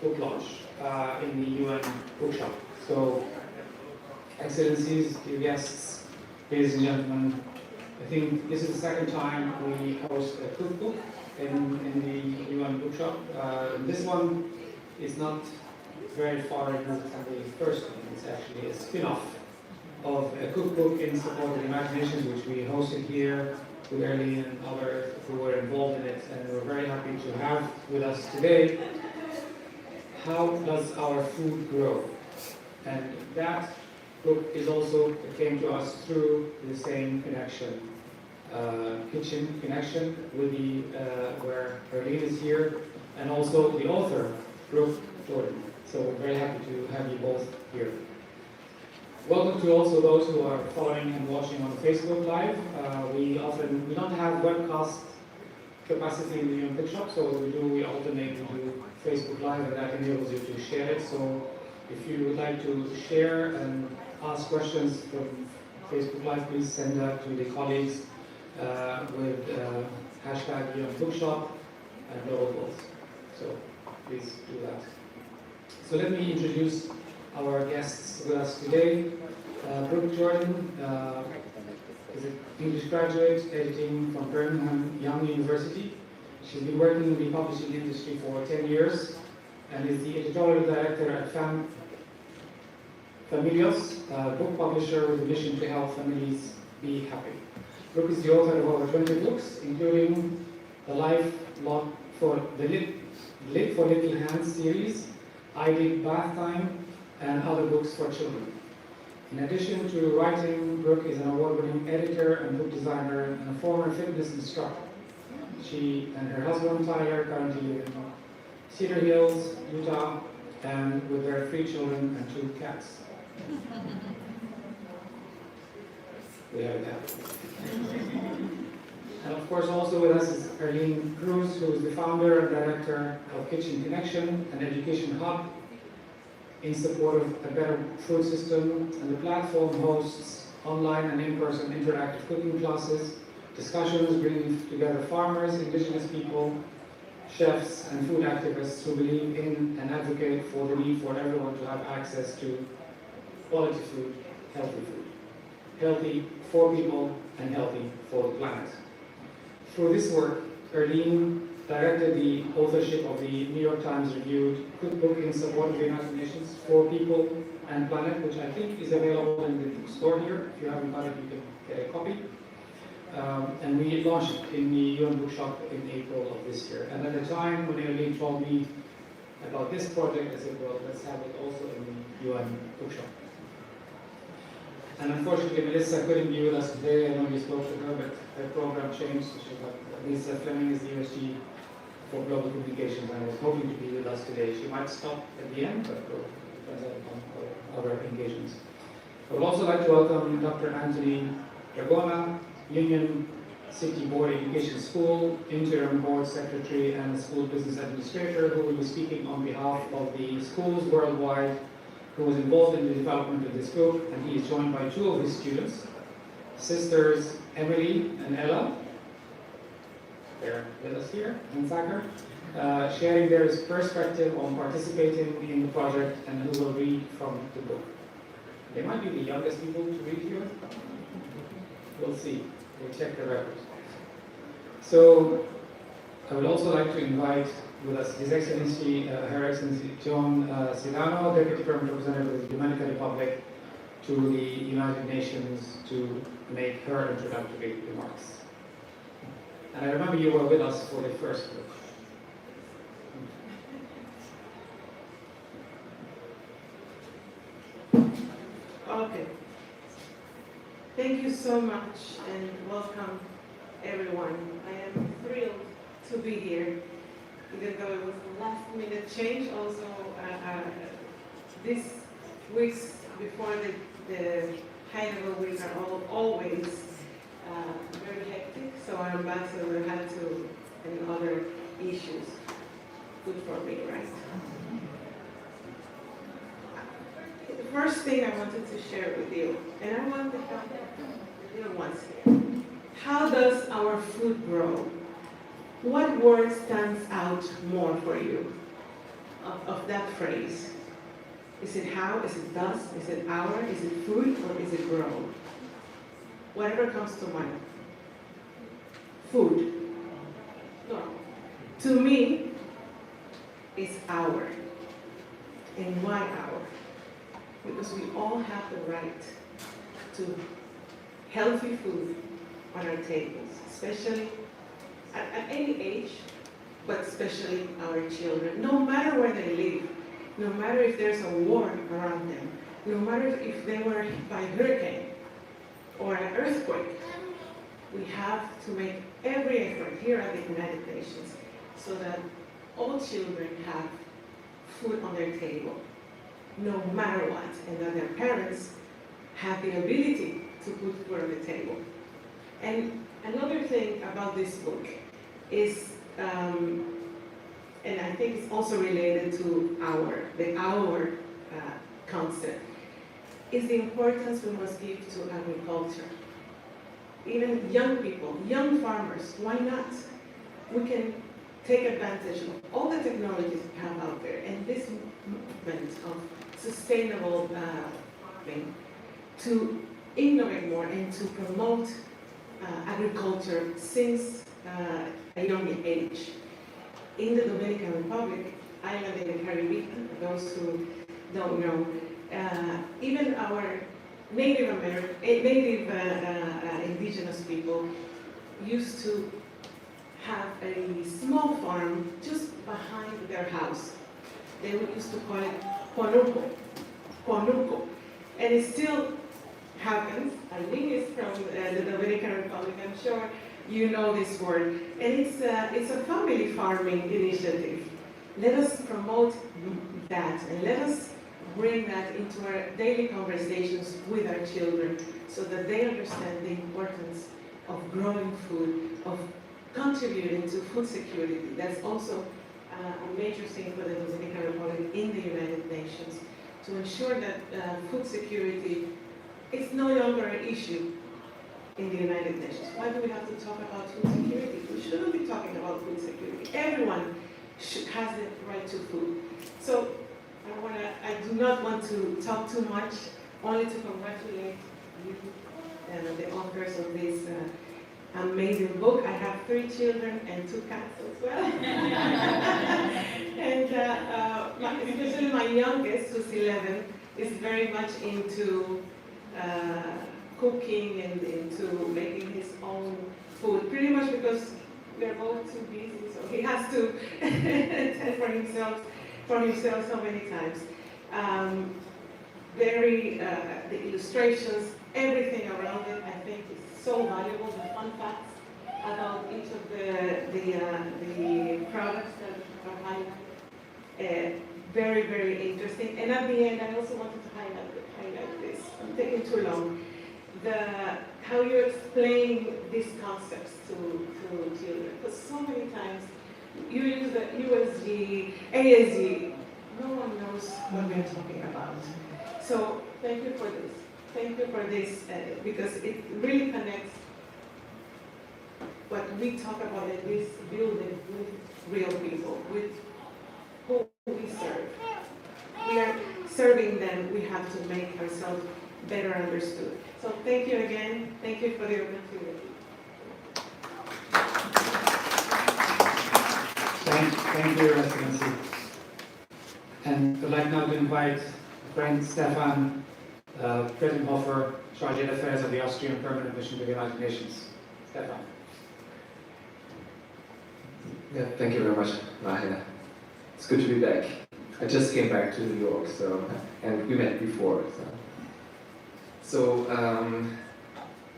book launch in the UN bookshop. So, Excellencies, dear guests, ladies and gentlemen, I think this is the second time we host a cookbook in the UN bookshop. This one is not very far removed from the first one. It's actually a spin-off of a cookbook in support of imaginations, which we hosted here with Erlene and others who were involved in it, and we're very happy to have with us today. How does our food grow? And that book is also, it came to us through the same connection, kitchen connection with the, where Erlene is here, and also the author, Brooke Jordan. So we're very happy to have you both here. Welcome to also those who are following and watching on Facebook Live. We don't have webcast capacity in the UN bookshop, so what we alternate to do Facebook Live, and that enables you to share it. So if you would like to share and ask questions from Facebook Live, please send that to the colleagues with hashtag UN bookshop and global goals. So please do that. So let me introduce our guests with us today. Brooke Jordan is an English graduate, editing from Birmingham Young University. She's been working in the publishing industry for 10 years and is the editorial director at Familios, a book publisher with a mission to help families be happy. Brooke is the author of over 20 books, including the Lit for Little Hands series, I Did Bath Time, and other books for children. In addition to writing, Brooke is an award-winning editor and book designer and a former fitness instructor. She and her husband Tyler currently live in Cedar Hills, Utah, and with their 3 children and 2 cats. We have that. And of course, also with us is Erlene Cruz, who is the founder and director of Kitchen Connection, an education hub in support of a better food system, and the platform hosts online and in-person interactive cooking classes, discussions bringing together farmers, indigenous people, chefs, and food activists who believe in and advocate for the need for everyone to have access to quality food, healthy food. Healthy for people and healthy for the planet. Through this work, Erlene directed the authorship of the New York Times reviewed cookbook in support of the United Nations for People and Planet, which I think is available in the bookstore here. If you haven't got it, you can get a copy. And we launched it in the UN bookshop in April of this year. And at the time when Erlene told me about this project, I said, well, let's have it also in the UN bookshop. And unfortunately, Melissa couldn't be with us today. I know you spoke to her, but her program changed. Lisa Fleming is the USG for Global Communications, and I was hoping to be with us today. She might stop at the end, but we'll depends on other engagements. I would also like to welcome Dr. Anthony Dragona, Union City Board Education School, Interim Board Secretary and School Business Administrator, who will be speaking on behalf of the schools worldwide who was involved in the development of this book, and he is joined by 2 of his students, sisters Emily and Ella. They're with us here in Thacker, sharing their perspective on participating in the project and who will read from the book. They might be the youngest people to read here. We'll see. We'll check the records. So I would also like to invite with us His Excellency, Her Excellency John Sedano, Deputy Permanent Representative of the Dominican Republic to the United Nations, to make her introductory remarks. And I remember you were with us for the first book. Okay. Thank you so much and welcome everyone. I am thrilled to be here, even though it was a last minute change. Also, these weeks before the high level weeks are always very hectic, so our ambassador had to, and other issues. Good for me, right? The first thing I wanted to share with you, and I want the little ones here. How does our food grow? What word stands out more for you? of that phrase. Is it how? Is it thus? Is it our? Is it food? Or is it grown? Whatever comes to mind. Food. No. To me, it's our. And why our? Because we all have the right to healthy food on our tables, especially at any age, but especially our children, no matter where they live, no matter if there's a war around them, no matter if they were hit by a hurricane or an earthquake, we have to make every effort here at the United Nations so that all children have food on their table, no matter what, and that their parents have the ability to put food on the table. And another thing about this book is, and I think it's also related to the our concept, is the importance we must give to agriculture. Even young people, young farmers, why not? We can take advantage of all the technologies we have out there and this movement of sustainable farming to innovate more and to promote agriculture since a young age. In the Dominican Republic, island in the Caribbean, for those who don't know, even our Native indigenous people used to have a small farm just behind their house. They used to call it Ponuco. And it still happens. Eileen is from the Dominican Republic, I'm sure you know this word. And it's a family farming initiative. Let us promote that and let us bring that into our daily conversations with our children so that they understand the importance of growing food, of contributing to food security. That's also a major thing for the Dominican Republic in the United Nations, to ensure that food security is no longer an issue in the United Nations. Why do we have to talk about food security? We shouldn't be talking about food security. Everyone has the right to food. So I do not want to talk too much, only to congratulate you and the authors of this amazing book. I have 3 children and 2 cats as well. And especially my youngest, who's 11, is very much into cooking and into making his own food, pretty much because we're both too busy, so he has to tend for himself so many times. The illustrations, everything around it, I think is so valuable. The fun facts about each of the products that are highlighted, very, very interesting. And at the end, I also wanted to highlight this. I'm taking too long. How you explain these concepts to children, because so many times you use the USG, ASG, no one knows what we're talking about. So thank you for this. Thank you for this, because it really connects what we talk about in this building with real people, with who we serve. We are serving them, we have to make ourselves better understood. So thank you again. Thank you for the opportunity. Thank you, Your Excellency. And I'd like now to invite friend Stefan Frittenhofer, Chargé d'Affaires of the Austrian Permanent Mission to the United Nations. Stefan. Yeah, thank you very much, Mahina. It's good to be back. I just came back to New York, and we met before.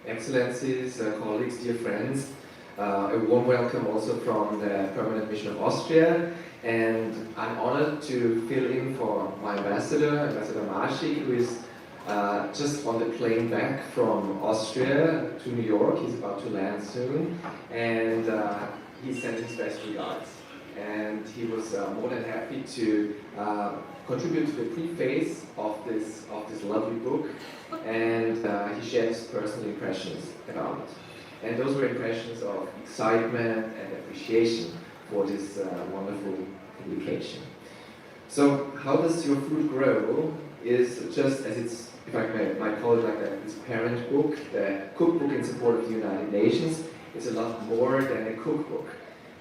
Excellencies, colleagues, dear friends, a warm welcome also from the Permanent Mission of Austria, and I'm honored to fill in for my Ambassador Maschik, who is just on the plane back from Austria to New York. He's about to land soon, and he sent his best regards. And he was more than happy to contribute to the preface of this lovely book, and he shared his personal impressions about it. And those were impressions of excitement and appreciation for this wonderful publication. So how does your food grow is just as it's, if I might call it like that, this parent book, the cookbook in support of the United Nations. It's a lot more than a cookbook.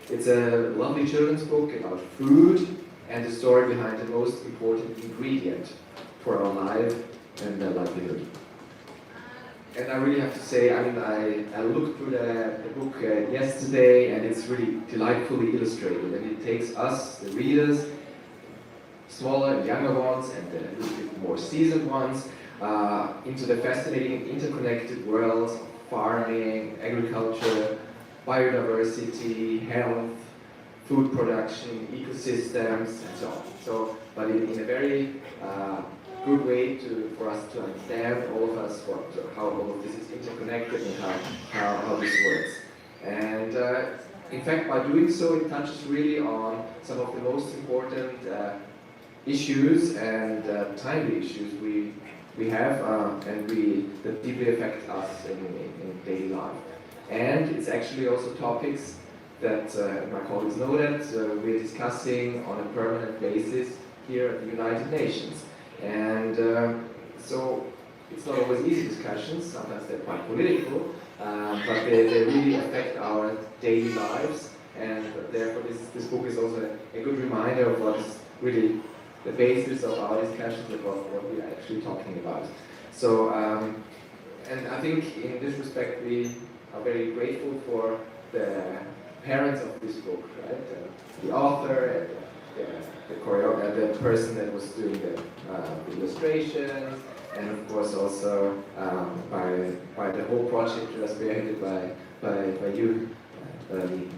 It's a lovely children's book about food and the story behind the most important ingredient for our life and their livelihood. And I really have to say, I mean, I looked through the book yesterday, and it's really delightfully illustrated. And it takes us, the readers, smaller and younger ones, and a little bit more seasoned ones, into the fascinating interconnected worlds of farming, agriculture, biodiversity, health, food production, ecosystems, and so on. So, but in a very good way for us to understand, all of us, how all of this is interconnected and how this works. And in fact, by doing so, it touches really on some of the most important issues and timely issues we have and that deeply affect us in daily life. And it's actually also topics that my colleagues know that we're discussing on a permanent basis here at the United Nations. And so it's not always easy discussions, sometimes they're quite political, but they really affect our daily lives, and therefore this book is also a good reminder of what is really the basis of our discussions about what we are actually talking about. So, and I think in this respect we are very grateful for the parents of this book, right? The author, the person that was doing the illustrations, and of course also by the whole project that was spearheaded by you, Lee.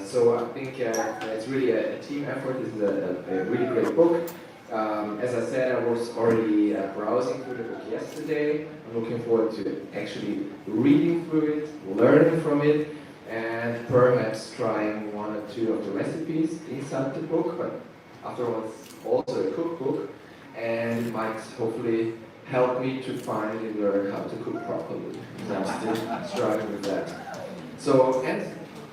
So I think it's really a team effort. This is a really great book. As I said, I was already browsing through the book yesterday. I'm looking forward to actually reading through it, learning from it, and perhaps trying one or two of the recipes inside the book. But after all, it's also a cookbook, and it might hopefully help me to finally learn how to cook properly. So I'm still struggling with that. So, and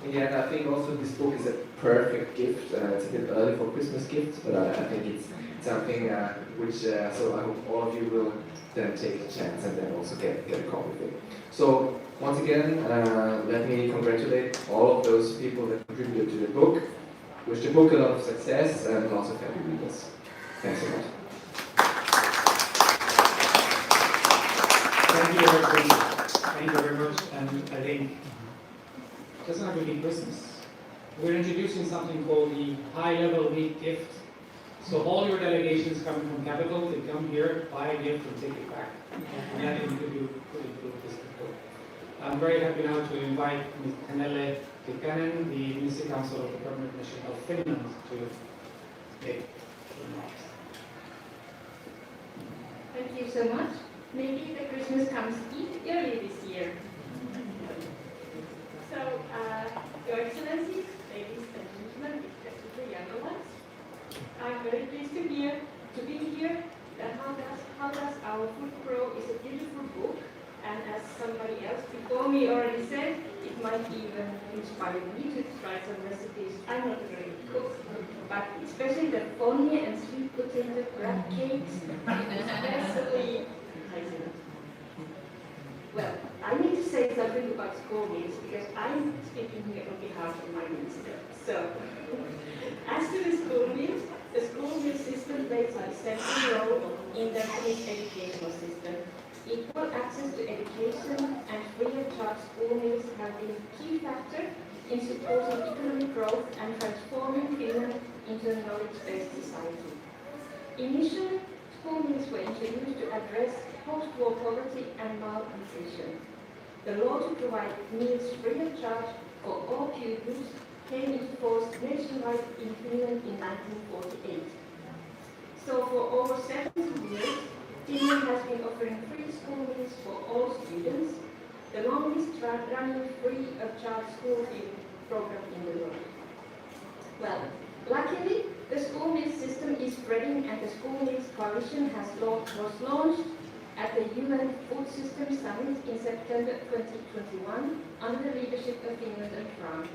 in the end, I think also this book is a perfect gift. It's a bit early for Christmas gifts, but I think it's something which, so I hope all of you will then take a chance and then also get a copy of it. So, once again, let me congratulate all of those people that contributed to the book. Wish the book a lot of success and lots of happy readers. Thanks a lot. Thank you, everybody. Thank you very much. And I think it doesn't have to be Christmas. We're introducing something called the high-level week gift. So all your delegations coming from Capital, they come here, buy a gift, and take it back. And that you could do this before. I'm very happy now to invite Ms. Hannele Tikkanen, the Minister Council of the Permanent Mission of Finland, to make remarks. Thank you so much. Maybe the Christmas comes early this year. So, Your Excellencies, ladies and gentlemen, especially the younger ones, I'm very pleased to be here. That How Does Our Food Grow is a beautiful book, and as somebody else before me already said, it might even inspire me to try some recipes. I'm not a great cook, but especially the fonnie and sweet potato crab cakes, especially. Well, I need to say something about school meals because I'm speaking here on behalf of my minister. So, as to the school meals system plays a central role in the Finnish educational system. Equal access to education and free of charge school meals have been a key factor in supporting economic growth and transforming Finland into a knowledge-based society. Initially, school meals were introduced to address post-war poverty and malnutrition. The law to provide meals free of charge for all pupils came into force nationwide in Finland in 1948. So for over 70 years, Finland has been offering free school meals for all students, the longest running free of charge school feeding program in the world. Well, luckily, the school meal system is spreading, and the School Meals Coalition was launched at the UN Food Systems Summit in September 2021 under the leadership of Finland and France.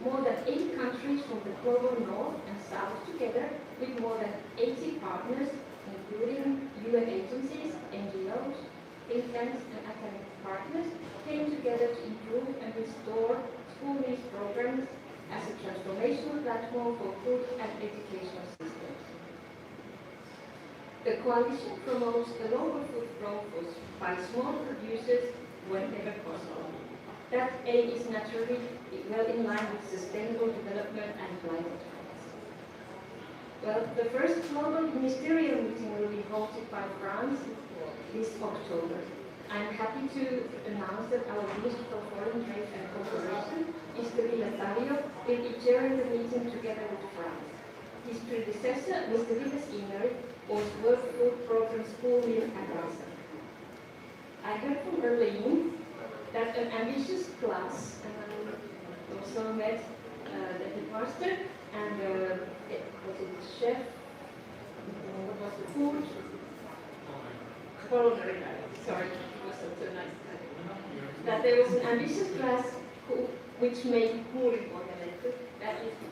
More than 8 countries from the global north and South together with more than 80 partners, including UN agencies, NGOs, think tanks, and academic partners, came together to improve and restore school meals programs as a transformational platform for food and educational systems. The coalition promotes the local food growth by small producers whenever possible. That aim is naturally well in line with sustainable development and climate goals. Well, the first global ministerial meeting will be hosted by France this October. I'm happy to announce that our Minister for Foreign Trade and Cooperation, Mr. Villafario, will be chairing the meeting together with France. His predecessor, Mr. Vilas Ineri, was World Food Programme School Meal Advisor. I heard from Berlin that an ambitious class, and I also met the headmaster and was it the chef, what was the food? Culinary guy, sorry, it was such a nice guy. That there was an ambitious class which made Murinborgalette, that is the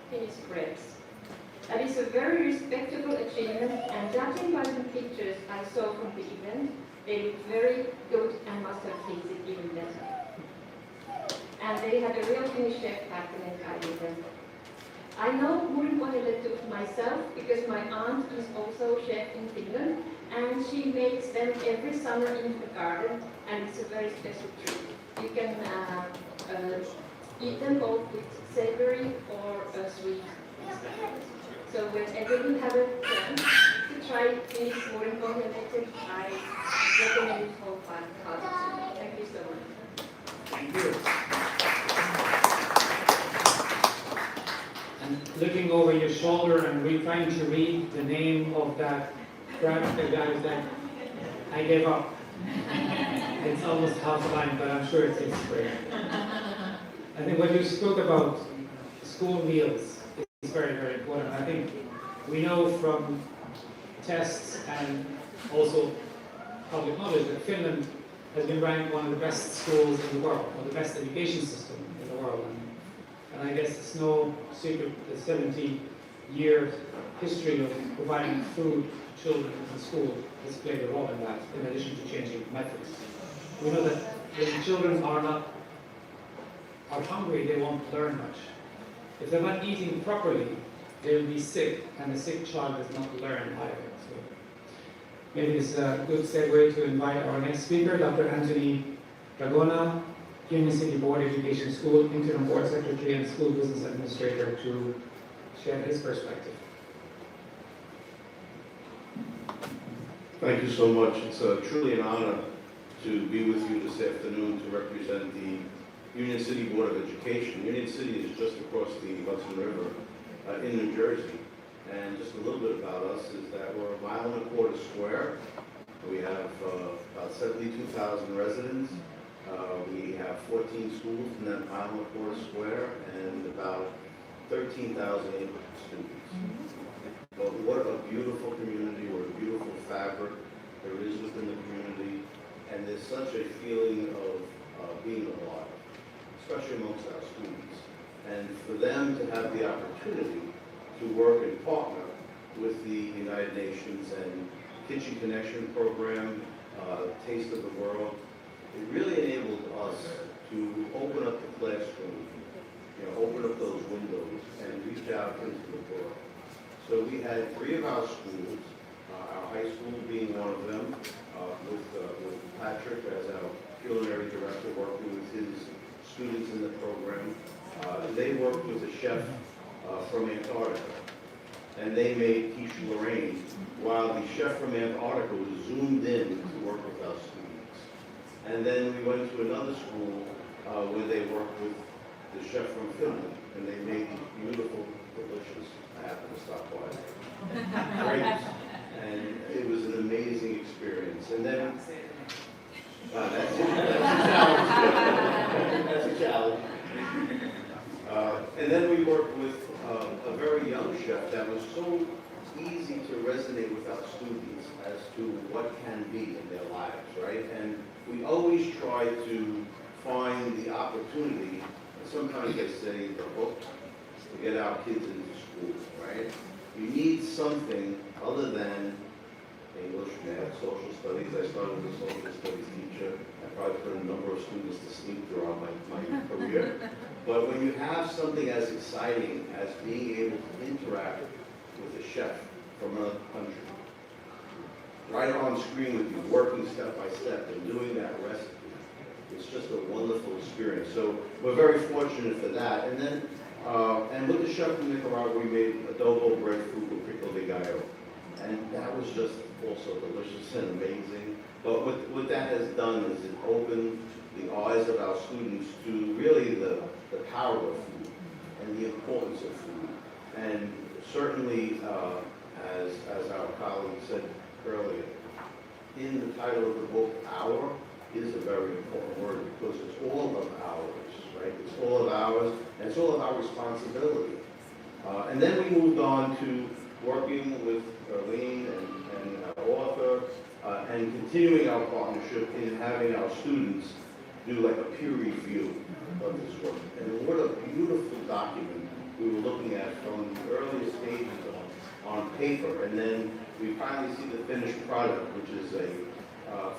Finnish crepes. That is a very respectable achievement, and judging by the pictures I saw from the event, they looked very good and must have tasted even better. And they had a real Finnish chef back in guiding them. I know Murinborgalette myself because my aunt is also a chef in Finland, and she makes them every summer in the garden, and it's a very special treat. You can eat them both with savory or sweet. So whenever you have a chance to try Finnish Murinborgalette, I recommend it wholeheartedly. Thank you so much. Thank you. And looking over your shoulder and trying to read the name of that graphic that is that I gave up. It's almost half a line, but I'm sure it's great. I think what you spoke about, school meals, is very, very important. I think we know from tests and also public knowledge that Finland has been ranked one of the best schools in the world, or the best education system in the world. And I guess it's no secret the 70-year history of providing food to children in school has played a role in that, in addition to changing methods. We know that when children are hungry, they won't learn much. If they're not eating properly, they'll be sick, and a sick child does not learn either. So maybe it's a good segue to invite our next speaker, Dr. Anthony Dragona, Union City Board Education School Interim Board Secretary and School Business Administrator, to share his perspective. Thank you so much. It's truly an honor to be with you this afternoon to represent the Union City Board of Education. Union City is just across the Hudson River in New Jersey. And just a little bit about us is that we're 1.25 miles square. We have about 72,000 residents. We have 14 schools in that 1.25 miles square and about 13,000 students. But what a beautiful community, what a beautiful fabric there is within the community. And there's such a feeling of being alive, especially amongst our students. And for them to have the opportunity to work and partner with the United Nations and Kitchen Connection program, Taste of the World, it really enabled us to open up the classroom, open up those windows and reach out into the world. So we had 3 of our schools, our high school being one of them, with Patrick as our culinary director working with his students in the program. They worked with a chef from Antarctica, and they made quiche Lorraine, while the chef from Antarctica was zoomed in to work with our students. And then we went to another school where they worked with the chef from Finland, and they made these beautiful, delicious, I happened to stop by, grapes. And it was an amazing experience. And then, that's a challenge. And then we worked with a very young chef that was so easy to resonate with our students as to what can be in their lives, right? And we always try to find the opportunity, and sometimes they say the hook, to get our kids into school, right? You need something other than English, math, social studies. I started as a social studies teacher. I probably put a number of students to sleep throughout my career. But when you have something as exciting as being able to interact with a chef from another country, right on screen with you, working step by step and doing that recipe, it's just a wonderful experience. So we're very fortunate for that. And then, and with the chef from Nicaragua, we made adobo breadfruit with pico de gallo. And that was just also delicious and amazing. But what that has done is it opened the eyes of our students to really the power of food and the importance of food. And certainly, as our colleague said earlier, in the title of the book, "Our" is a very important word because it's all of ours, right? It's all of ours, and it's all of our responsibility. And then we moved on to working with Arlene and our author, and continuing our partnership in having our students do like a peer review of this work. And what a beautiful document we were looking at from the earliest stages on paper, and then we finally see the finished product, which is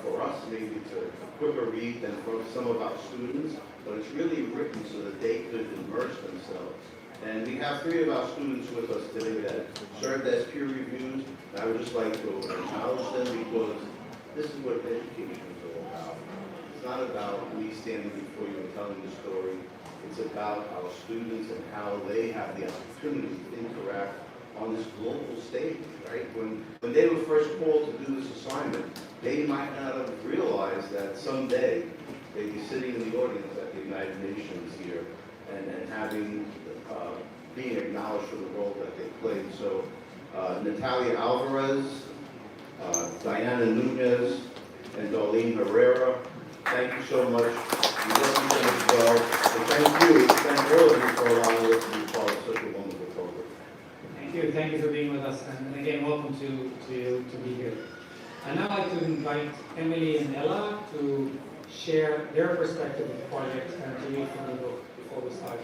for us, maybe it's a quicker read than for some of our students, but it's really written so that they could immerse themselves. And we have 3 of our students with us today that served as peer reviews. And I would just like to acknowledge them because this is what education is all about. It's not about me standing before you and telling the story. It's about our students and how they have the opportunity to interact on this global stage, right? When they were first called to do this assignment, they might not have realized that someday they'd be sitting in the audience at the United Nations here and having, being acknowledged for the role that they played. So Natalia Alvarez, Diana Nunez, and Darlene Herrera, thank you so much. We love you as well. And thank all of you for allowing us to be part of such a wonderful program. Thank you for being with us, and again, welcome to be here. I'd now like to invite Emily and Ella to share their perspective of the project and to read from the book before we start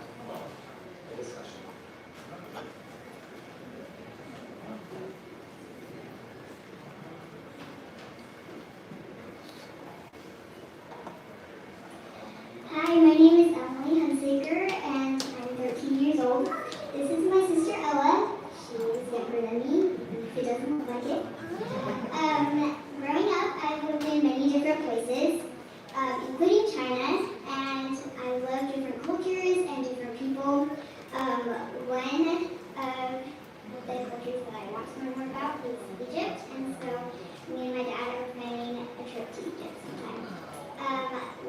the discussion. Hi, my name is Emily Hunsaker, and I'm 13 years old. This is my sister Ella. She is younger than me, even if she doesn't look like it. Growing up, I've lived in many different places, including China, and I love different cultures and different people. One of the cultures that I want to learn more about is Egypt, and so me and my dad are planning a trip to Egypt sometime.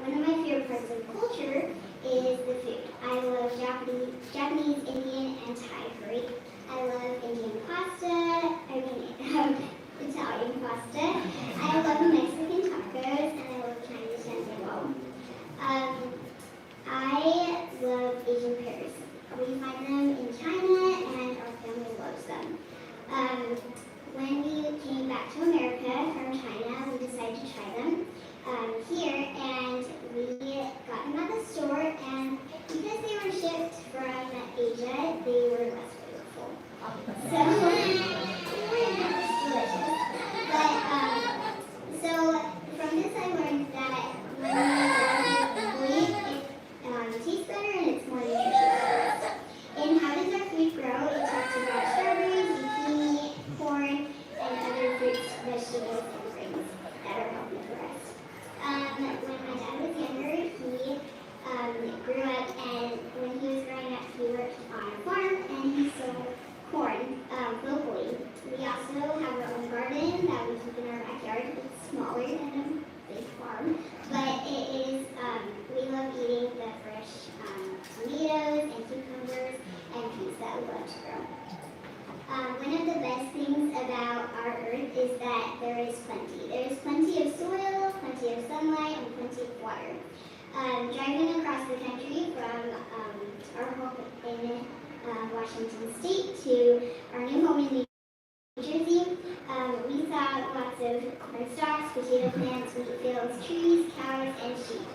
One of my favorite parts of culture is the food. I love Japanese, Indian, and Thai curry. I love Indian pasta, Italian pasta. I love Mexican tacos, and I love Chinese as well. I love Asian pears. We find them in China, and our family loves them. When we came back to America from China, we decided to try them here, and we got them at the store, and because they were shipped from Asia, they were less flavorful. So, they were delicious. But, so from this I learned that when we it tastes better and it's more nutritious for us. And how does our food grow? It talks about strawberries, zucchini, corn, and other fruits, vegetables, and grains that are healthy for us. When my dad was younger, he grew up, and when he was growing up, he worked on a farm, and he sold corn locally. We also have our own garden that we keep in our backyard. It's smaller than a big farm, but it is, we love eating the fresh tomatoes and cucumbers and peas that we love to grow. One of the best things about our earth is that there is plenty. There is plenty of soil, plenty of sunlight, and plenty of water. Driving across the country from our home in Washington State to our new home in New Jersey, we saw lots of corn stalks, potato plants, wheat fields, trees, cows, and sheep.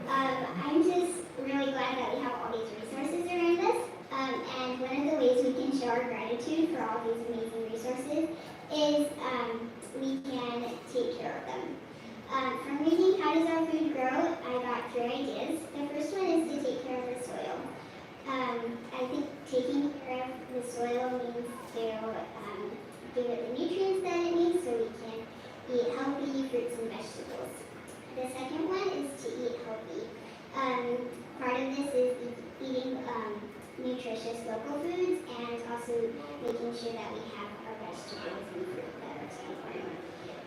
I'm just really glad that we have all these resources around us. And one of the ways we can show our gratitude for all these amazing resources is we can take care of them. From reading How Does Our Food Grow, I got 3 ideas. The first one is to take care of the soil. I think taking care of the soil means to give it the nutrients that it needs so we can eat healthy fruits and vegetables. The second one is to eat healthy. Part of this is eating nutritious local foods and also making sure that we have our vegetables and fruit that are so important.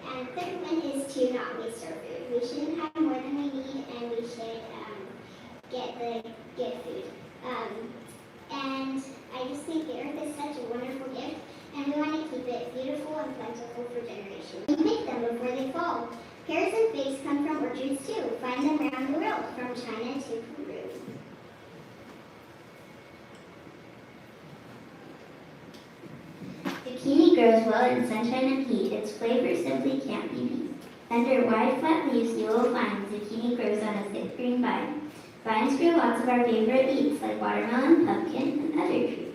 And the third one is to not waste our food. We shouldn't have more than we need, and we should get food. And I just think the earth is such a wonderful gift, and we want to keep it beautiful and plentiful for generations. We pick them before they fall. Pears and figs come from orchards too. Find them around the world, from China to Peru. Zucchini grows well in sunshine and heat. Its flavor simply can't be beat. Under wide, flat leaves you will find zucchini grows on a thick green vine. Vines grow lots of our favorite eats like watermelon, pumpkin, and other trees.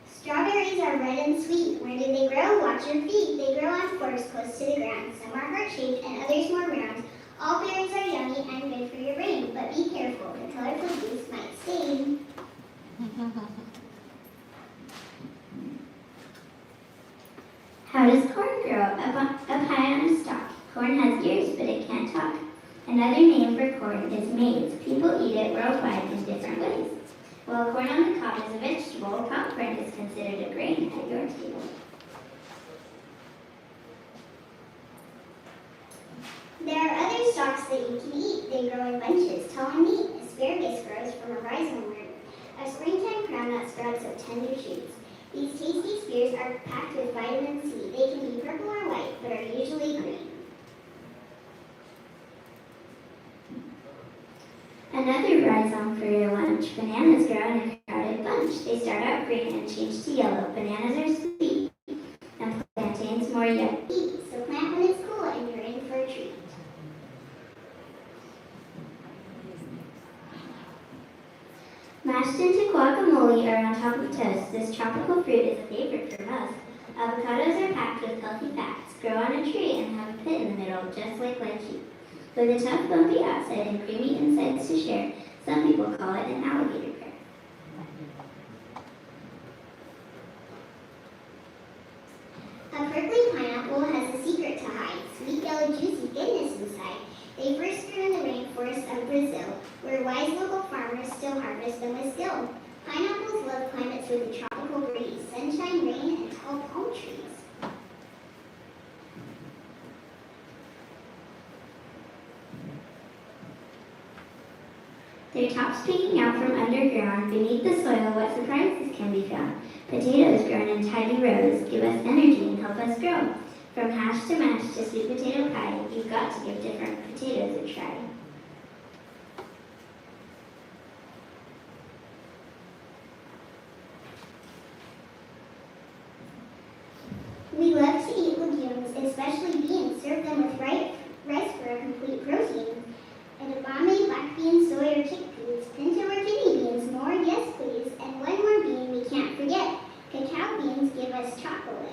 Strawberries are red and sweet. Where do they grow? Watch your feet. They grow on forests close to the ground. Some are heart-shaped and others more round. All berries are yummy and good for your brain, but be careful. The colorful juice might stain. How does corn grow? Up high on a stalk. Corn has ears, but it can't talk. Another name for corn is maize. People eat it worldwide in different ways. While corn on the cob is a vegetable, popcorn is considered a grain at your table. There are other stalks that you can eat. They grow in bunches, tall and neat. Asparagus grows from a rhizome root. A springtime crown that sprouts of tender shoots. These tasty spears are packed with vitamin C. They can be purple or white, but are usually green. Another rhizome for your lunch. Bananas grow in a crowded bunch. They start out green and change to yellow. Bananas are sweet, and plantains more yummy. Eat, so plant when it's cool and you're in for a treat. Mashed into guacamole or on top of toast, this tropical fruit is a favorite for most. Avocados are packed with healthy fats, grow on a tree, and have a pit in the middle, just like lychee. With a tough, bumpy outside and creamy insides to share, some people call it an alligator pear. A prickly pineapple has a secret to hide. Sweet, yellow, juicy goodness inside. They first grew in the rainforest of Brazil, where wise local farmers still harvest them with skill. Pineapples love climates with a tropical breeze, sunshine, rain, and tall palm trees. Their tops peeking out from underground, beneath the soil, what surprises can be found? Potatoes grown in tidy rows give us energy and help us grow. From hash to mash to sweet potato pie, you've got to give different potatoes a try. We love to eat legumes, especially beans. Serve them with rice for a complete protein. Edamame, black beans, soy, or chickpeas, pinto or kidney beans, more, yes please. And one more bean we can't forget. Cacao beans give us chocolate.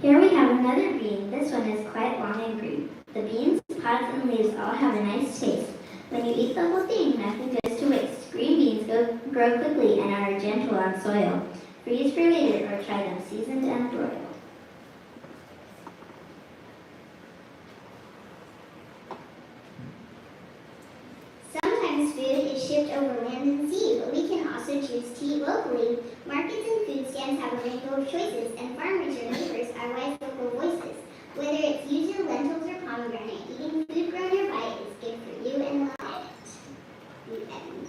Here we have another bean. This one is quite long and green. The beans, pods, and leaves all have a nice taste. When you eat the whole thing, nothing goes to waste. Green beans grow quickly and are gentle on soil. Freeze for later or try them seasoned and broiled. Sometimes food is shipped over land and sea, but we can also choose to eat locally. Markets and food stands have a rainbow of choices, and farmers or neighbors are wise local voices. Whether it's yuzu, lentils, or pomegranate, eating food grown nearby is good for you and the planet. The end.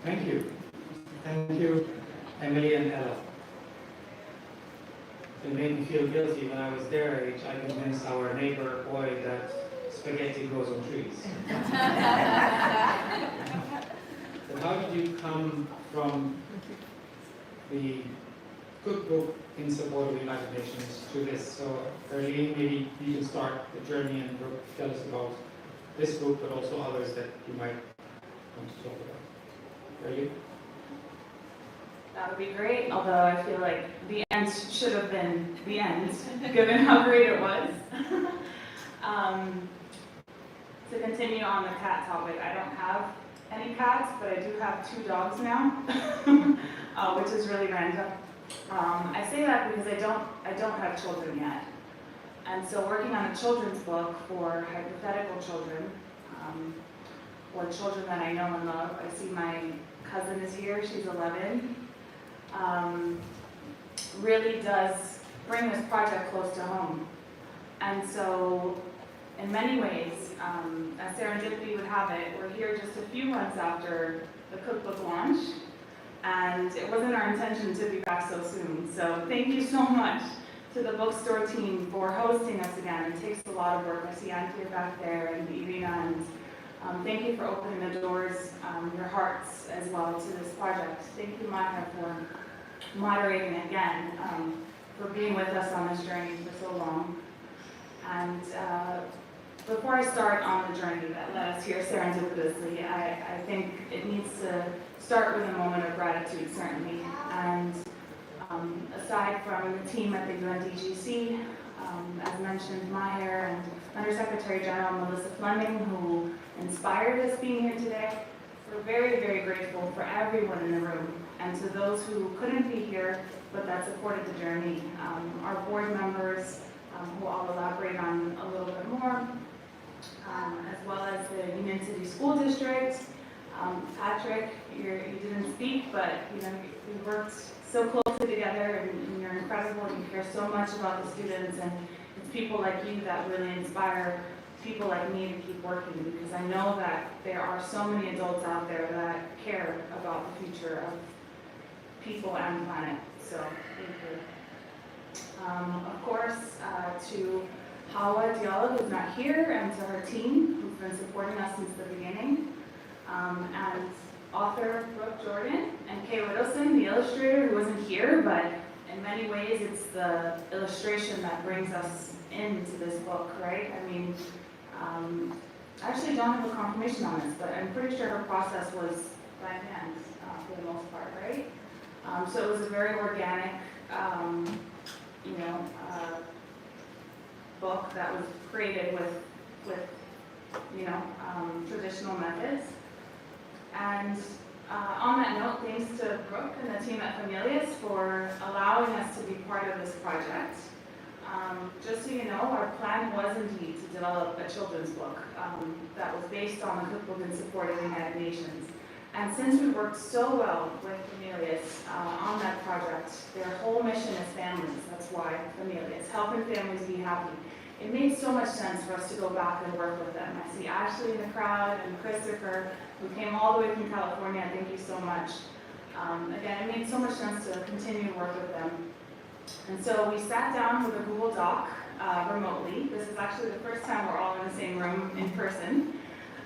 Thank you. Thank you, Emily and Ella. It made me feel guilty when I was their age. I convinced our neighbor boy that spaghetti grows on trees. But how did you come from the cookbook in support of the United Nations to this? So, Arlene, maybe you can start the journey and tell us about this book, but also others that you might want to talk about. Arlene? That would be great, although I feel like the end should have been the end, given how great it was. To continue on the cat topic, I don't have any cats, but I do have 2 dogs now, which is really random. I say that because I don't have children yet. And so working on a children's book for hypothetical children, or children that I know and love, I see my cousin is here, she's 11, really does bring this project close to home. And so in many ways, as serendipity would have it, we're here just a few months after the cookbook launch, and it wasn't our intention to be back so soon. So thank you so much to the bookstore team for hosting us again. It takes a lot of work. I see Anthea back there and Irina, and thank you for opening the doors, your hearts as well to this project. Thank you, Maya, for moderating again, for being with us on this journey for so long. And before I start on the journey that led us here serendipitously, I think it needs to start with a moment of gratitude, certainly. And aside from the team at the UNDGC, as mentioned, Maher and Undersecretary General Melissa Fleming, who inspired us being here today, we're very, very grateful for everyone in the room, and to those who couldn't be here, but that supported the journey. Our board members, who I'll elaborate on a little bit more, as well as the Union City School District. Patrick, you didn't speak, but we worked so closely together, and you're incredible. You care so much about the students, and it's people like you that really inspire people like me to keep working, because I know that there are so many adults out there that care about the future of people and planet. So thank you. Of course, to Hawa Diallo, who's not here, and to her team, who's been supporting us since the beginning, and author Brooke Jordan, and Kay Whittleson, the illustrator, who wasn't here, but in many ways it's the illustration that brings us into this book, right? I mean, I actually don't have a confirmation on this, but I'm pretty sure her process was by hand for the most part, right? So it was a very organic, book that was created with traditional methods. And on that note, thanks to Brooke and the team at Familias for allowing us to be part of this project. Just so you know, our plan was indeed to develop a children's book that was based on the cookbook in support of the United Nations. And since we worked so well with Familias on that project, their whole mission is families. That's why Familias, helping families be happy. It made so much sense for us to go back and work with them. I see Ashley in the crowd and Christopher, who came all the way from California. Thank you so much. Again, it made so much sense to continue to work with them. And so we sat down with a Google Doc remotely. This is actually the first time we're all in the same room in person.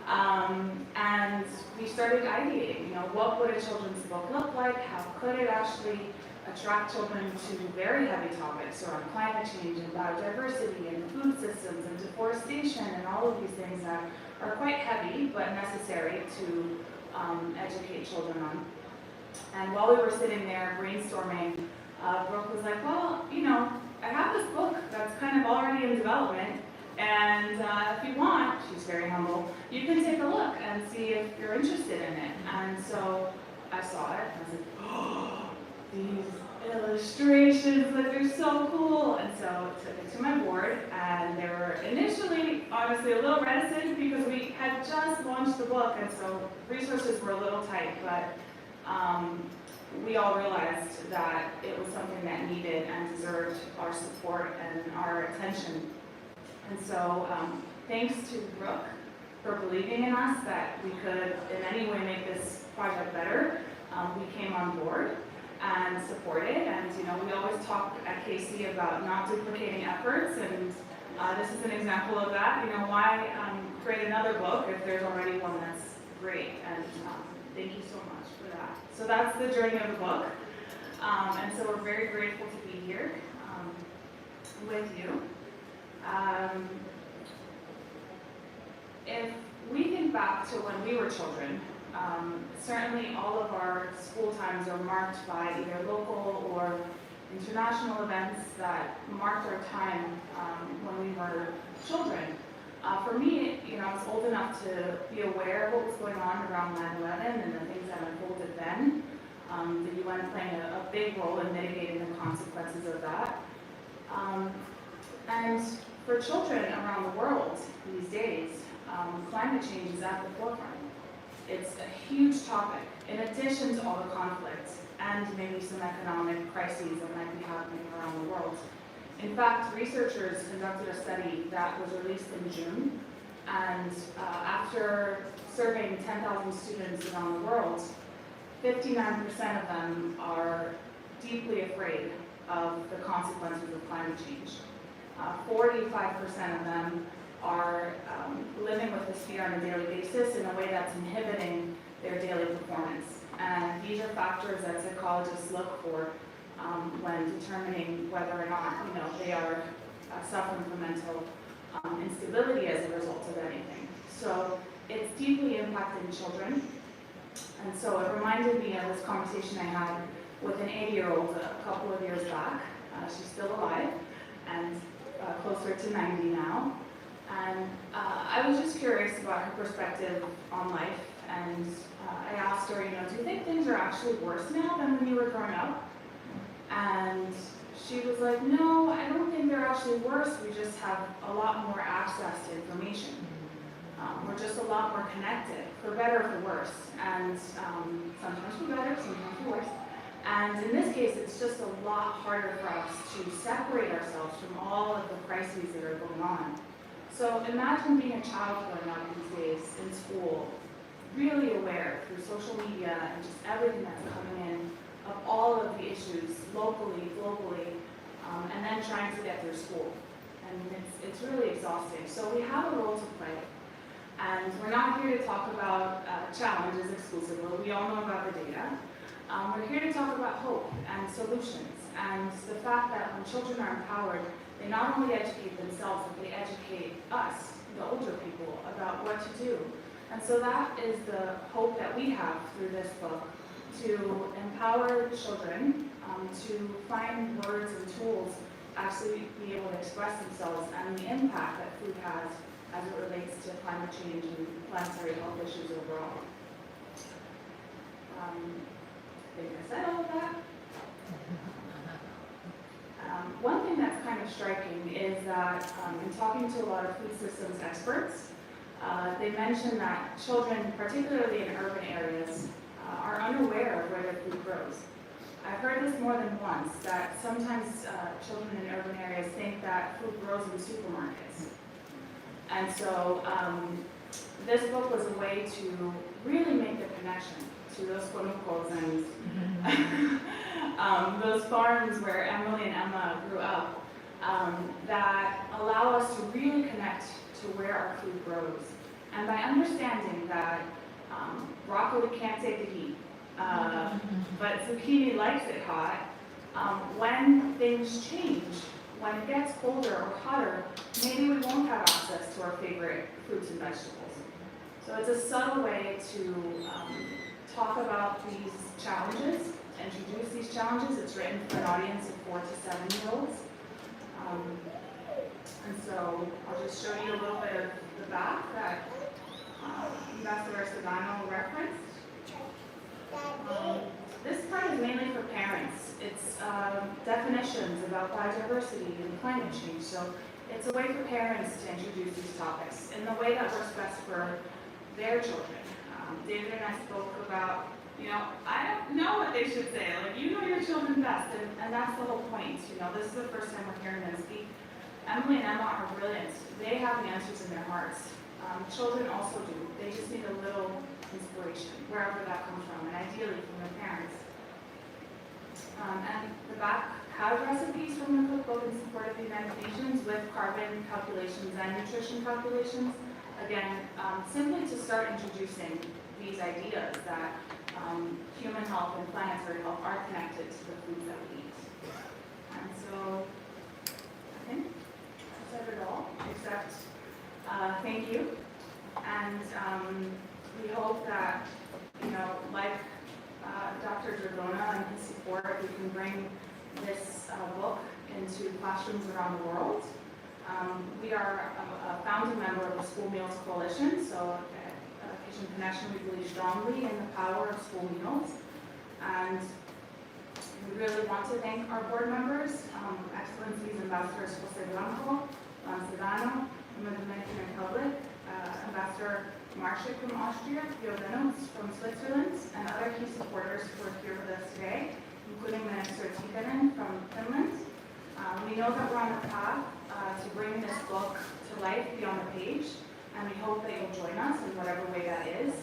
And we started ideating, what would a children's book look like? How could it actually attract children to very heavy topics around climate change and biodiversity and food systems and deforestation and all of these things that are quite heavy but necessary to educate children on. And while we were sitting there brainstorming, Brooke was like, well, I have this book that's kind of already in development, and if you want, she's very humble, you can take a look and see if you're interested in it. And so I saw it, and I was like, oh, these illustrations, they're so cool. And so I took it to my board, and they were initially, honestly, a little reticent because we had just launched the book, and so resources were a little tight, but we all realized that it was something that needed and deserved our support and our attention. And so thanks to Brooke for believing in us that we could in any way make this project better, we came on board and supported. And we always talk at KC about not duplicating efforts, and This is an example of that. You know, why create another book if there's already one that's great? And thank you so much for that. So that's the journey of the book. And so we're very grateful to be here with you. If we think back to when we were children, certainly all of our school times are marked by either local or international events that marked our time when we were children. For me, you know, I was old enough to be aware of what was going on around 9/11 and the things that unfolded then. The UN playing a big role in mitigating the consequences of that. And for children around the world these days, climate change is at the forefront. It's a huge topic, in addition to all the conflicts and maybe some economic crises that might be happening around the world. In fact, researchers conducted a study that was released in June, and after surveying 10,000 students around the world, 59% of them are deeply afraid of the consequences of climate change. 45% of them are living with this fear on a daily basis in a way that's inhibiting their daily performance. And these are factors that psychologists look for when determining whether or not, you know, they are suffering from mental instability as a result of anything. So it's deeply impacting children. And so it reminded me of this conversation I had with an 80-year-old a couple of years back. She's still alive and closer to 90 now. And I was just curious about her perspective on life. And I asked her, you know, do you think things are actually worse now than when you were growing up? And she was like, no, I don't think they're actually worse. We just have a lot more access to information. We're just a lot more connected, for better or for worse. And sometimes for better, sometimes for worse. And in this case, it's just a lot harder for us to separate ourselves from all of the crises that are going on. So imagine being a child growing up these days in school, really aware through social media and just everything that's coming in of all of the issues locally, globally, and then trying to get through school. And it's really exhausting. So we have a role to play. And we're not here to talk about challenges exclusively. We all know about the data. We're here to talk about hope and solutions and the fact that when children are empowered, they not only educate themselves, but they educate us, the older people, about what to do. And so that is the hope that we have through this book, to empower children to find words and tools to actually be able to express themselves and the impact that food has as it relates to climate change and planetary health issues overall. I think I said all of that. One thing that's kind of striking is that in talking to a lot of food systems experts, they mention that children, particularly in urban areas, are unaware of where their food grows. I've heard this more than once, that sometimes children in urban areas think that food grows in supermarkets. And so this book was a way to really make the connection to those conucos and those farms where Emily and Emma grew up, that allow us to really connect to where our food grows. And by understanding that broccoli can't take the heat, but zucchini likes it hot, when things change, when it gets colder or hotter, maybe we won't have access to our favorite fruits and vegetables. So it's a subtle way to talk about these challenges, introduce these challenges. It's written for an audience of 4 to 7-year-olds. And so I'll just show you a little bit of the back that Ambassador Sedano referenced. This part is mainly for parents. It's definitions about biodiversity and climate change. So it's a way for parents to introduce these topics in the way that works best for their children. David and I spoke about, you know, I don't know what they should say. Like, you know your children best, and that's the whole point. You know, this is the first time we're hearing them speak. Emily and Emma are brilliant. They have the answers in their hearts. Children also do. They just need a little inspiration, wherever that comes from, and ideally from their parents. And the back has recipes from the cookbook in support of the United Nations with carbon calculations and nutrition calculations. Again, simply to start introducing these ideas that human health and planetary health are connected to the foods that we eat. And so, I think I said it all, except thank you. And we hope that, like Dr. Dragona and his support, we can bring this book into classrooms around the world. We are a founding member of the School Meals Coalition, so at Kitchen Connection we believe strongly in the power of school meals. And we really want to thank our board members, Excellencies Ambassadors Jose Blanco, Sedano from the Dominican Republic, Ambassador Marshik from Austria, Jovenos from Switzerland, and other key supporters who are here with us today, including Minister Tikkanen from Finland. We know that we're on a path to bring this book to life beyond the page, and we hope that you'll join us in whatever way that is.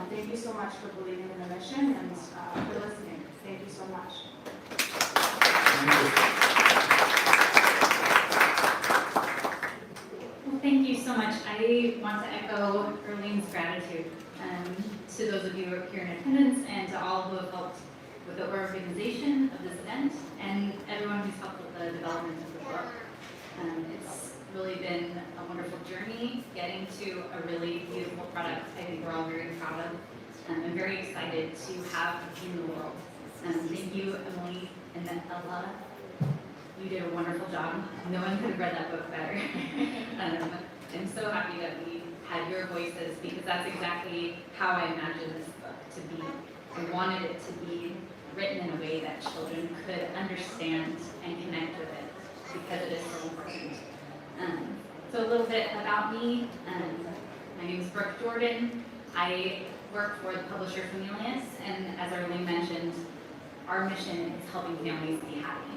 Thank you so much for believing in the mission and for listening. Thank you so much. Well, thank you so much. I want to echo Erlene's gratitude to those of you who are here in attendance and to all who have helped with the organization of this event and everyone who's helped with the development of the book. It's really been a wonderful journey getting to a really beautiful product I think we're all very proud of. I'm very excited to have in the world. Thank you, Emily and Ella. You did a wonderful job. No one could have read that book better. I'm so happy that we had your voices because that's exactly how I imagined this book to be. I wanted it to be written in a way that children could understand and connect with it because it is so important. So a little bit about me. My name is Brooke Jordan. I work for the publisher Familias, and as Arlene mentioned, our mission is helping families be happy.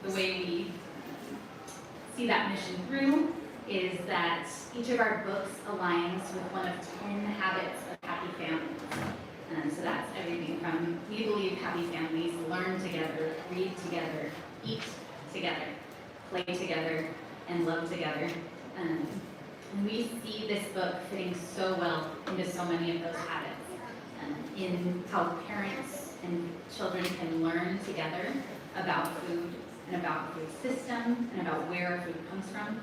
The way we see that mission through is that each of our books aligns with one of 10 habits of happy families. So that's everything from, we believe happy families learn together, read together, eat together, play together, and love together. And we see this book fitting so well into so many of those habits, in how parents and children can learn together about food and about the food system and about where food comes from.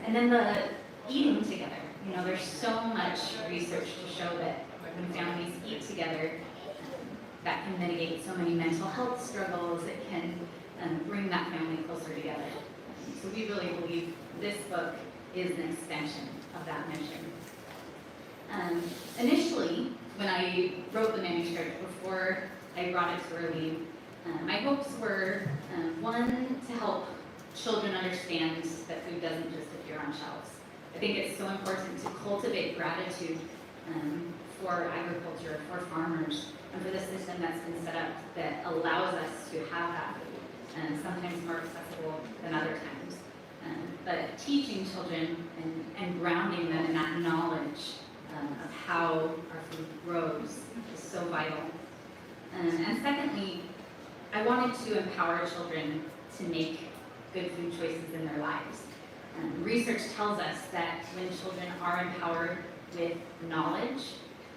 And then the eating together. There's so much research to show that when families eat together, that can mitigate so many mental health struggles. It can bring that family closer together. So we really believe this book is an extension of that mission. Initially, when I wrote the manuscript, before I brought it to Arlene, my hopes were, one, to help children understand that food doesn't just appear on shelves. I think it's so important to cultivate gratitude for agriculture, for farmers, and for the system that's been set up that allows us to have that food, and sometimes more accessible than other times. But teaching children and grounding them in that knowledge of how our food grows is so vital. And secondly, I wanted to empower children to make good food choices in their lives. Research tells us that when children are empowered with knowledge,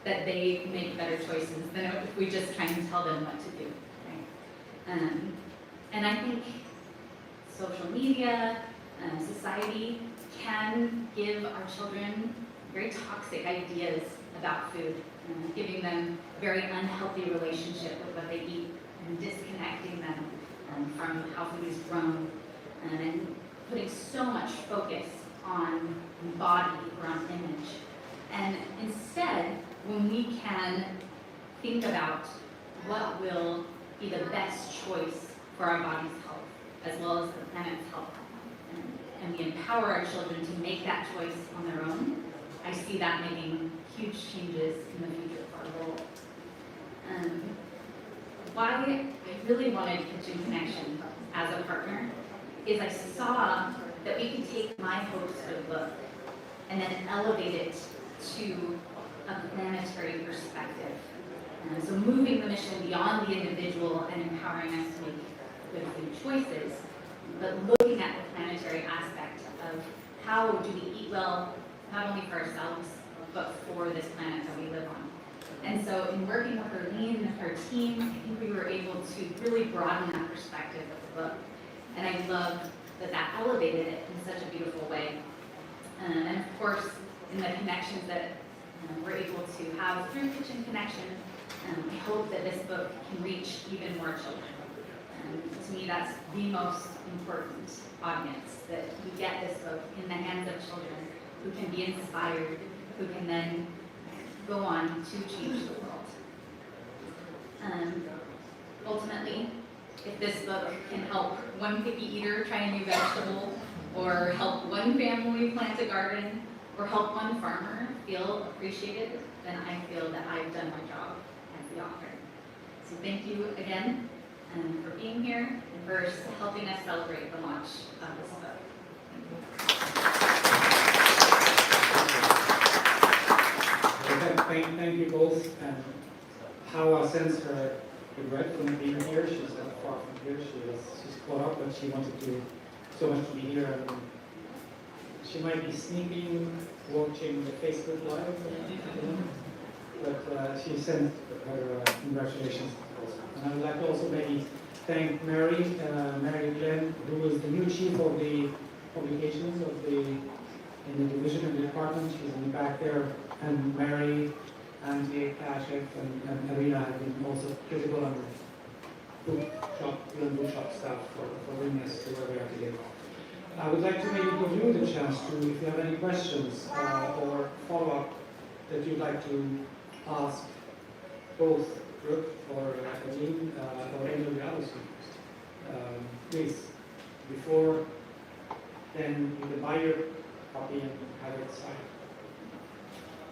that they make better choices than if we just try and tell them what to do. Right? And I think social media, society can give our children very toxic ideas about food, giving them a very unhealthy relationship with what they eat and disconnecting them from how food is grown, and putting so much focus on body or on image. And instead, when we can think about what will be the best choice for our body's health, as well as the planet's health, and we empower our children to make that choice on their own, I see that making huge changes in the future for our world. Why I really wanted Kitchen Connection as a partner is I saw that we could take my hopes for the book and then elevate it to a planetary perspective. And so moving the mission beyond the individual and empowering us to make good food choices, but looking at the planetary aspect of how do we eat well, not only for ourselves, but for this planet that we live on. And so in working with Arlene and her team, I think we were able to really broaden that perspective of the book. And I love that that elevated it in such a beautiful way. And of course, in the connections that we're able to have through Kitchen Connection, I hope that this book can reach even more children. To me, that's the most important audience, that we get this book in the hands of children who can be inspired, who can then go on to change the world. Ultimately, if this book can help one picky eater try a new vegetable, or help one family plant a garden, or help one farmer feel appreciated, then I feel that I've done my job as the author. So thank you again for being here and for helping us celebrate the launch of this book. Thank you both. Hawa sends her regret for not being here. She's not far from here. She's caught up, but she wanted to so much to be here. And she might be sneaking, watching the Facebook Live, but she sent her congratulations also. And I would like to also maybe thank Mary Glenn, who is the new chief of the publications in the division and the department. She's in the back there. And Mary, Andy, Kashif, and Arina have been also critical on the bookshop staff for bringing us to where we are today. I would like to maybe give you the chance to, if you have any questions or follow-up that you'd like to ask both Brooke or Aline or any of the other speakers. Please, before then you can buy your copy and have it signed.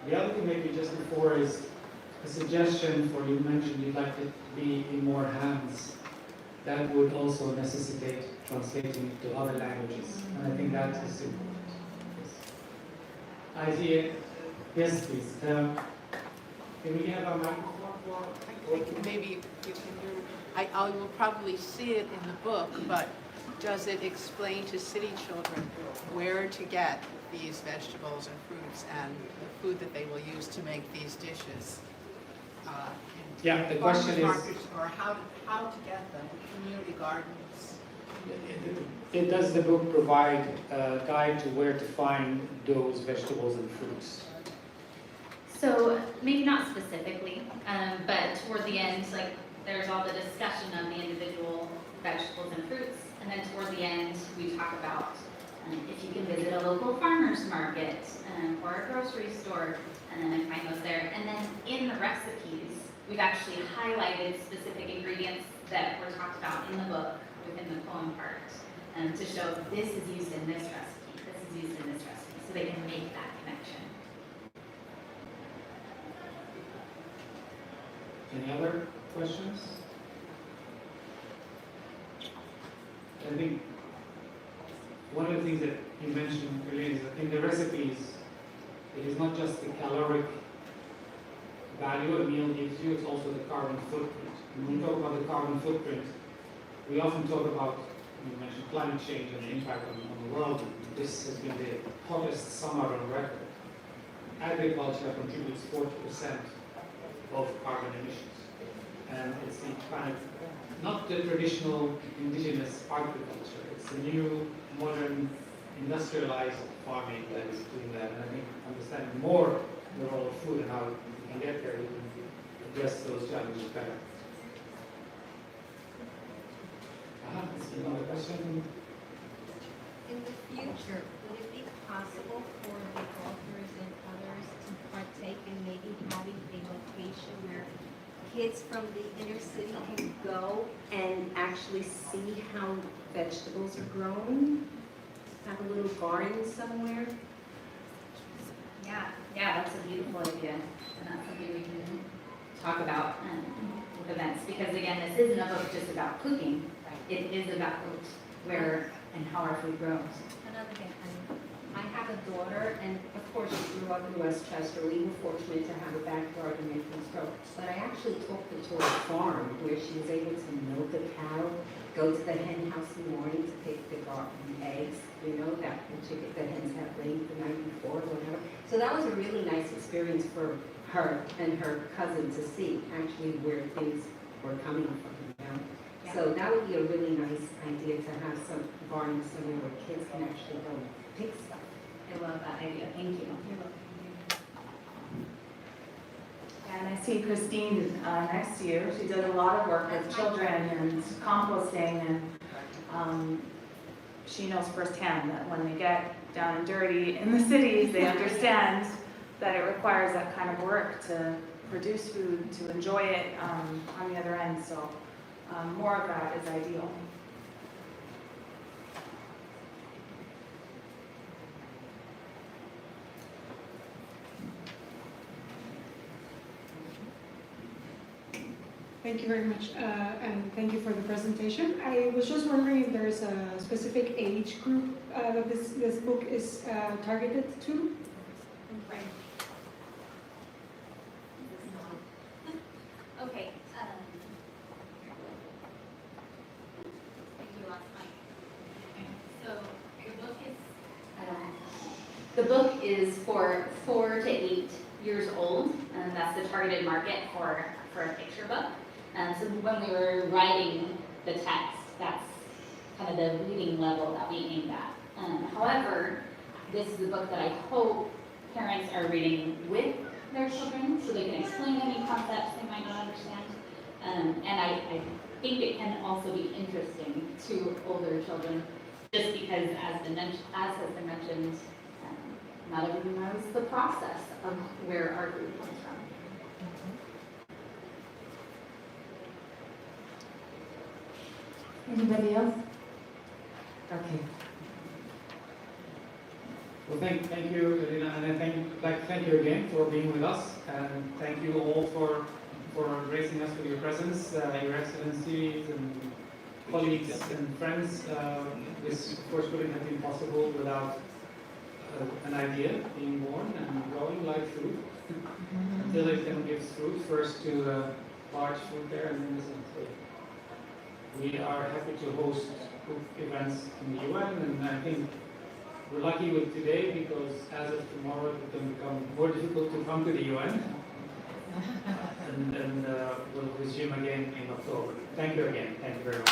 The other thing maybe just before is a suggestion for you mentioned you'd like it to be in more hands. That would also necessitate translating it to other languages. And I think that is important. I see it. Yes, please. Can we have a microphone? Maybe you can do, I will probably see it in the book, but does it explain to city children where to get these vegetables and fruits and the food that they will use to make these dishes? Yeah, the question is, or how to get them, community gardens. does the book provide a guide to where to find those vegetables and fruits? So maybe not specifically, but toward the end, like there's all the discussion of the individual vegetables and fruits, and then toward the end we talk about if you can visit a local farmer's market or a grocery store and find those there. And then in the recipes, we've actually highlighted specific ingredients that were talked about in the book within the poem part to show this is used in this recipe, this is used in this recipe, so they can make that connection. Any other questions? I think one of the things that you mentioned earlier is that in the recipes, it is not just the caloric value a meal gives you, it's also the carbon footprint. And when we talk about the carbon footprint, we often talk about, you mentioned climate change and the impact on the world. This has been the hottest summer on record. Agriculture contributes 40% of carbon emissions. And it's the kind of, not the traditional indigenous agriculture, it's the new, modern, industrialized farming that is doing that. And I think understanding more the role of food and how we can get there, we can address those challenges better. Another question? In the future, would it be possible for the authors and others to partake in maybe having a location where kids from the inner city can go and actually see how vegetables are grown? Have a little garden somewhere? Yeah, that's a beautiful idea, and that's something we can talk about with events, because again, this isn't a book just about cooking, it is about where and how our food grows. Another thing, I have a daughter, and of course she grew up in Westchester. We were fortunate to have a backyard in Maplestowe. But I actually took her to a farm where she was able to milk a cow, go to the hen house in the morning to pick the eggs, you know, that the hens have laid the night before or whatever. So that was a really nice experience for her and her cousin to see actually where things were coming from, you know. Yeah. So that would be a really nice idea to have some barn somewhere where kids can actually go pick stuff. I love that idea, thank you. And I see Christine next to you. She does a lot of work with children and composting, and she knows firsthand that when they get down and dirty in the cities, they understand that it requires that kind of work to produce food, to enjoy it on the other end. So more of that is ideal. Thank you very much, and thank you for the presentation. I was just wondering if there's a specific age group that this book is targeted to? Right. Okay. You lost my. So the book is for 4 to 8 years old, and that's the targeted market for a picture book. So when we were writing the text, that's kind of the reading level that we aimed at. However, this is a book that I hope parents are reading with their children so they can explain any concepts they might not understand. And I think it can also be interesting to older children just because, as has been mentioned, not everyone knows the process of where our food comes from. Anybody else? Okay. Well, thank you, Elena, and thank you again for being with us, and thank you all for gracing us with your presence, Your Excellencies and colleagues and friends. This, of course, wouldn't have been possible without an idea being born and growing like fruit until it then gives fruit first to a large fruit bear and then to we are happy to host events in the UN, and I think we're lucky with today because as of tomorrow it will become more difficult to come to the UN, and we'll resume again in October. Thank you again. Thank you very much.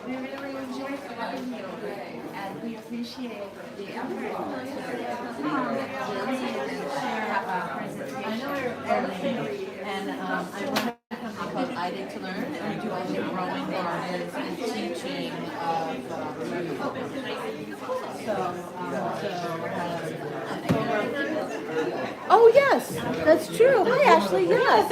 We really enjoyed having you, and we appreciate the effort I know and I run a company called Idea to Learn, and we do all the growing gardens and teaching oh yes, that's true. Hi Ashley, yes,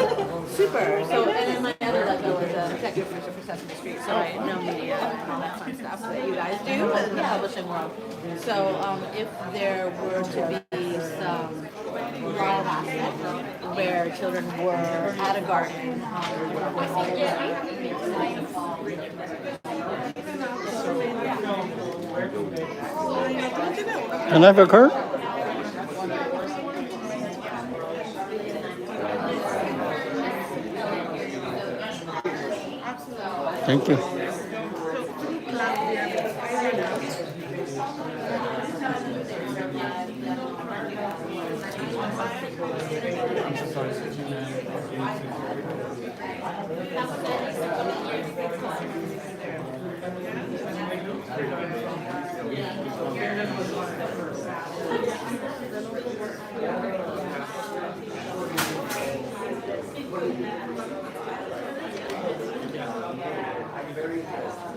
super. So and then my other level is a executive producer for Sesame Street, so I know media and all that fun stuff that you guys do in the publishing world. So if there were to be some live aspect where children were at a garden, Can I have a card? Thank you. Congratulations.